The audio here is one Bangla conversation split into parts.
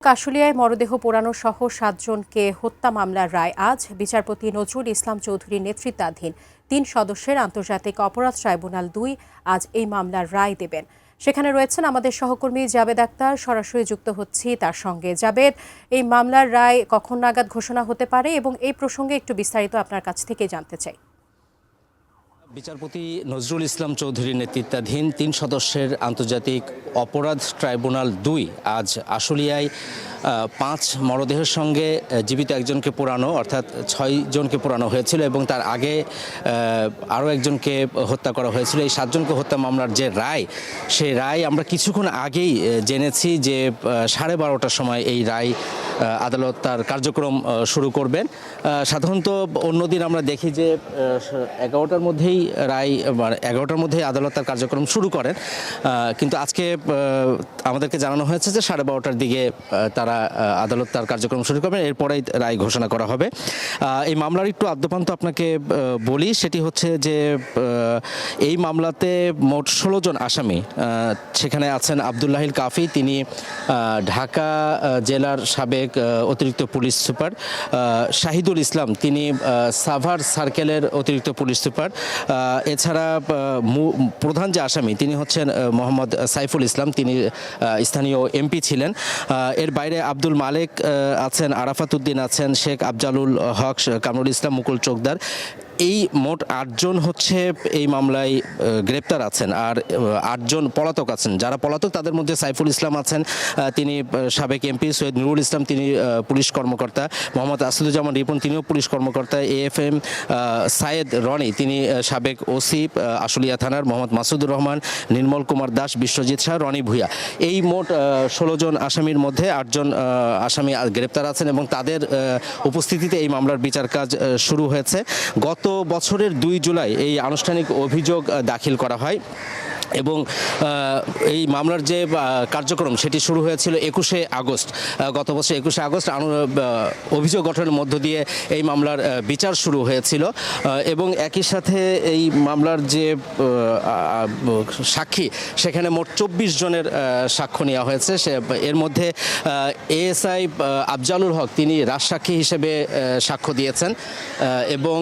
কাশুলিয়ায় মরদেহ পোড়ানো সহ ৭ জনকে হত্যা মামলার রায় আজ। বিচারপতি নজরুল ইসলাম চৌধুরীর নেতৃত্বাধীন ৩ সদস্যের আন্তর্জাতিক অপরাধ ট্রাইব্যুনাল ২ আজ এই মামলার রায় দেবেন। সেখানে রয়েছেন আমাদের সহকর্মী জাবেদ আক্তার। সরাসরি যুক্ত হচ্ছি তার সঙ্গে। জাবেদ, এই মামলার রায় কখন নাগাদ ঘোষণা হতে পারে এবং এই প্রসঙ্গে একটু বিস্তারিত আপনার কাছ থেকে জানতে চাই। বিচারপতি নজরুল ইসলাম চৌধুরীর নেতৃত্বাধীন ৩ সদস্যের আন্তর্জাতিক অপরাধ ট্রাইব্যুনাল ২ আজ আশুলিয়ায় ৫ মরদেহের সঙ্গে জীবিত একজনকে পোড়ানো অর্থাৎ ৬ জনকে পোড়ানো হয়েছিল এবং তার আগে আরও একজনকে হত্যা করা হয়েছিল। এই ৭ জনকে হত্যা মামলার যে রায়, সেই রায় আমরা কিছুক্ষণ আগেই জেনেছি যে 12:30টার সময় এই রায় আদালত তার কার্যক্রম শুরু করবেন। সাধারণত অন্যদিন আমরা দেখি যে 11টার মধ্যেই রায় 11টার মধ্যেই আদালত তার কার্যক্রম শুরু করেন, কিন্তু আজকে আমাদেরকে জানানো হয়েছে যে 12:30টার দিকে তারা আদালত তার কার্যক্রম শুরু করবেন, এরপরেই রায় ঘোষণা করা হবে। এই মামলার একটু আদ্যপান্ত আপনাকে বলি, সেটি হচ্ছে যে এই মামলাতে মোট 16 জন আসামি। সেখানে আছেন আবদুল্লাহিল কাফি, তিনি ঢাকা জেলার সাবেক অতিরিক্ত পুলিশ সুপার। শাহিদুল ইসলাম, তিনি সাভার সার্কেলের অতিরিক্ত পুলিশ সুপার। এছাড়া প্রধান যে আসামি তিনি হচ্ছেন মোহাম্মদ সাইফুল ইসলাম, তিনি স্থানীয় এমপি ছিলেন। এর বাইরে আব্দুল মালেক আছেন, আরাফাত উদ্দিন আছেন, শেখ আফজালুল হক, কামরুল ইসলাম, মুকুল চোকদার। এই মোট ৮ জন হচ্ছে এই মামলায় গ্রেপ্তার আছেন, আর ৮ জন পলাতক আছেন। যারা পলাতক তাদের মধ্যে সাইফুল ইসলাম আছেন, তিনি সাবেক এমপি। সৈয়দ নুরুল ইসলাম, তিনি পুলিশ কর্মকর্তা। মোহাম্মদ আসাদুজ্জামান রিপন, তিনিও পুলিশ কর্মকর্তা। AFM সায়েদ রনি, তিনি সাবেক ওসি আশুলিয়া থানার। মোহাম্মদ মাসুদুর রহমান, নির্মল কুমার দাস, বিশ্বজিৎ শাহ, রনি ভূঁইয়া। এই মোট 16 জন আসামির মধ্যে 8 জন আসামি গ্রেপ্তার আছেন এবং তাদের উপস্থিতিতে এই মামলার বিচার কাজ শুরু হয়েছে। গত বছরের 2 জুলাই এই আনুষ্ঠানিক অভিযোগ দাখিল করা হয় এবং এই মামলার যে কার্যক্রম সেটি শুরু হয়েছিল 21শে আগস্ট। গত বছর 21শে আগস্ট অভিযোগ গঠনের মধ্য দিয়ে এই মামলার বিচার শুরু হয়েছিল এবং একই সাথে এই মামলার যে সাক্ষী, সেখানে মোট 24 জনের সাক্ষ্য নেওয়া হয়েছে। এর মধ্যে ASI আফজালুল হক, তিনি রাজসাক্ষী হিসেবে সাক্ষ্য দিয়েছেন এবং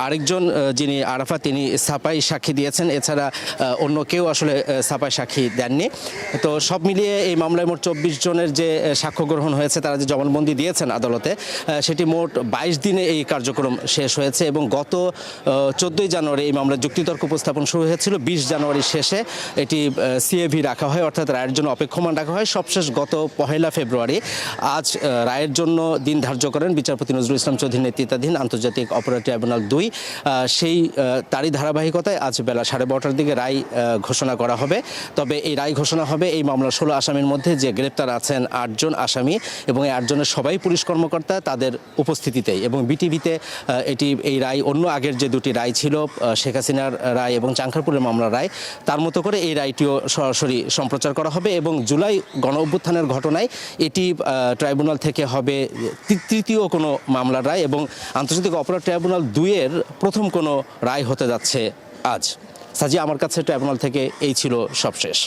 আরেকজন যিনি আরাফা, তিনি ছাপাই সাক্ষী দিয়েছেন। এছাড়া অন্য কেউ আসলে ছাপাই সাক্ষী দেননি। তো সব মিলিয়ে এই মামলায় মোট 24 জনের যে সাক্ষ্য গ্রহণ হয়েছে, তারা যে জবানবন্দি দিয়েছেন আদালতে, সেটি মোট 22 দিনে এই কার্যক্রম শেষ হয়েছে এবং গত 14ই জানুয়ারি এই মামলার যুক্তিতর্ক উপস্থাপন শুরু হয়েছিল। 20 জানুয়ারি শেষে এটি CAV রাখা হয়, অর্থাৎ রায়ের জন্য অপেক্ষমান রাখা হয়। সবশেষ গত 1 ফেব্রুয়ারি আজ রায়ের জন্য দিন ধার্য করেন বিচারপতি নজরুল ইসলাম চৌধুরীর নেতৃত্বাধীন আন্তর্জাতিক অপরাধ ট্রাইব্যুনাল 2। সেই তারই ধারাবাহিকতায় আজ বেলা 12:30টার দিকে রায় ঘোষণা করা হবে। তবে এই রায় ঘোষণা হবে এই মামলার 16 আসামির মধ্যে যে গ্রেপ্তার আছেন 8 জন আসামি এবং এই 8 জনের সবাই পুলিশ কর্মকর্তা, তাদের উপস্থিতিতেই। এবং BTVতে এই রায় অন্য আগের যে 2টি রায় ছিল, শেখ হাসিনার রায় এবং চাংখারপুরের মামলার রায়, তার মতো করে এই রায়টিও সরাসরি সম্প্রচার করা হবে এবং জুলাই গণ অভ্যুত্থানের ঘটনায় এটি ট্রাইব্যুনাল থেকে হবে তৃতীয় কোনো মামলার রায় এবং আন্তর্জাতিক অপরাধ ট্রাইব্যুনাল 2-এর প্রথম কোনো রায় হতে যাচ্ছে আজ। সাজি, আমার কাছে ট্রাইব্যুনাল থেকে এই ছিল সবশেষ।